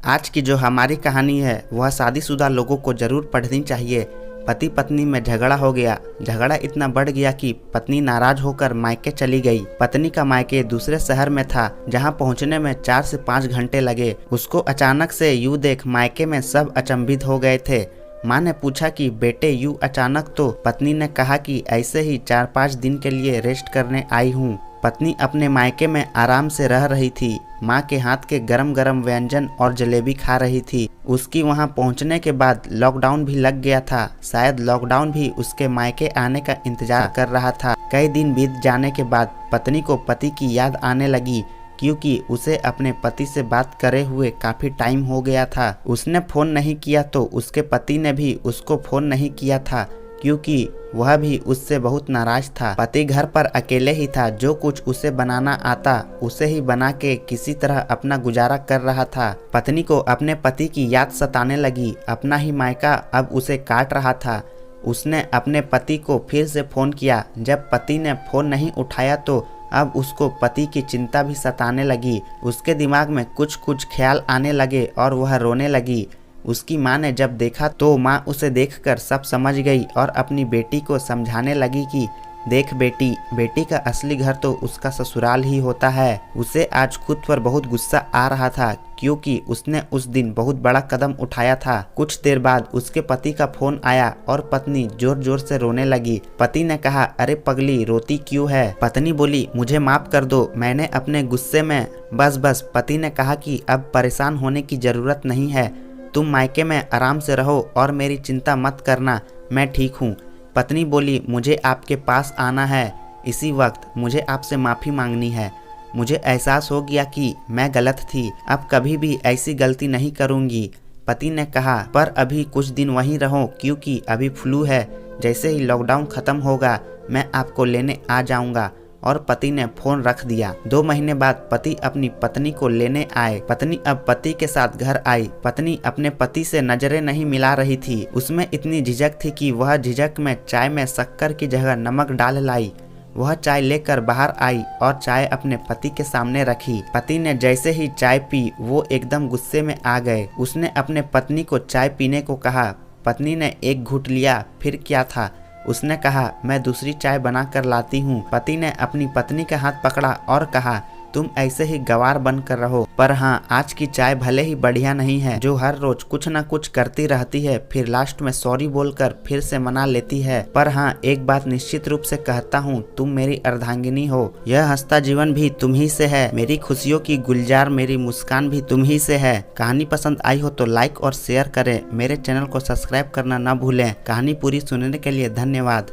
आज की जो हमारी कहानी है वह शादीशुदा लोगों को जरूर पढ़नी चाहिए। पति पत्नी में झगड़ा हो गया। झगड़ा इतना बढ़ गया कि पत्नी नाराज होकर मायके चली गई। पत्नी का मायके दूसरे शहर में था जहां पहुंचने में 4 से 5 घंटे लगे। उसको अचानक से यूं देख मायके में सब अचंभित हो गए थे। माँ ने पूछा कि बेटे यूं अचानक, तो पत्नी ने कहा कि ऐसे ही 4-5 दिन के लिए रेस्ट करने आई हूँ। पत्नी अपने मायके में आराम से रह रही थी। माँ के हाथ के गरम गरम व्यंजन और जलेबी खा रही थी। उसकी वहाँ पहुँचने के बाद लॉकडाउन भी लग गया था। शायद लॉकडाउन भी उसके मायके आने का इंतजार कर रहा था। कई दिन बीत जाने के बाद पत्नी को पति की याद आने लगी, क्योंकि उसे अपने पति से बात करे हुए काफी टाइम हो गया था। उसने फोन नहीं किया तो उसके पति ने भी उसको फोन नहीं किया था, क्योंकि वह भी उससे बहुत नाराज था। पति घर पर अकेले ही था। जो कुछ उसे बनाना आता उसे ही बना के किसी तरह अपना गुजारा कर रहा था। पत्नी को अपने पति की याद सताने लगी। अपना ही मायका अब उसे काट रहा था। उसने अपने पति को फिर से फोन किया। जब पति ने फोन नहीं उठाया तो अब उसको पति की चिंता भी सताने लगी। उसके दिमाग में कुछ कुछ ख्याल आने लगे और वह रोने लगी। उसकी माँ ने जब देखा तो माँ उसे देखकर सब समझ गई और अपनी बेटी को समझाने लगी कि देख बेटी, बेटी का असली घर तो उसका ससुराल ही होता है। उसे आज खुद पर बहुत गुस्सा आ रहा था, क्योंकि उसने उस दिन बहुत बड़ा कदम उठाया था। कुछ देर बाद उसके पति का फोन आया और पत्नी जोर जोर से रोने लगी। पति ने कहा, अरे पगली, रोती क्यों है? पत्नी बोली, मुझे माफ कर दो, मैंने अपने गुस्से में बस। पति ने कहा कि अब परेशान होने की जरूरत नहीं है। तुम मायके में आराम से रहो और मेरी चिंता मत करना, मैं ठीक हूँ। पत्नी बोली, मुझे आपके पास आना है। इसी वक्त मुझे आपसे माफ़ी मांगनी है। मुझे एहसास हो गया कि मैं गलत थी। अब कभी भी ऐसी गलती नहीं करूँगी। पति ने कहा, पर अभी कुछ दिन वहीं रहो, क्योंकि अभी फ्लू है। जैसे ही लॉकडाउन ख़त्म होगा मैं आपको लेने आ जाऊँगा। और पति ने फोन रख दिया। 2 महीने बाद पति अपनी पत्नी को लेने आए। पत्नी अब पति के साथ घर आई। पत्नी अपने पति से नजरें नहीं मिला रही थी। उसमें इतनी झिझक थी कि वह झिझक में चाय में शक्कर की जगह नमक डाल लाई। वह चाय लेकर बाहर आई और चाय अपने पति के सामने रखी। पति ने जैसे ही चाय पी वो एकदम गुस्से में आ गए। उसने अपने पत्नी को चाय पीने को कहा। पत्नी ने एक घूंट लिया। फिर क्या था? उसने कहा, मैं दूसरी चाय बना कर लाती हूँ। पति ने अपनी पत्नी का हाथ पकड़ा और कहा, तुम ऐसे ही गवार बन कर रहो, पर हाँ, आज की चाय भले ही बढ़िया नहीं है, जो हर रोज कुछ ना कुछ करती रहती है, फिर लास्ट में सॉरी बोलकर फिर से मना लेती है। पर हाँ, एक बात निश्चित रूप से कहता हूँ, तुम मेरी अर्धांगिनी हो। यह हंसता जीवन भी तुम ही से है। मेरी खुशियों की गुलजार, मेरी मुस्कान भी तुम ही से है। कहानी पसंद आई हो तो लाइक और शेयर करें। मेरे चैनल को सब्सक्राइब करना न भूलें। कहानी पूरी सुनने के लिए धन्यवाद।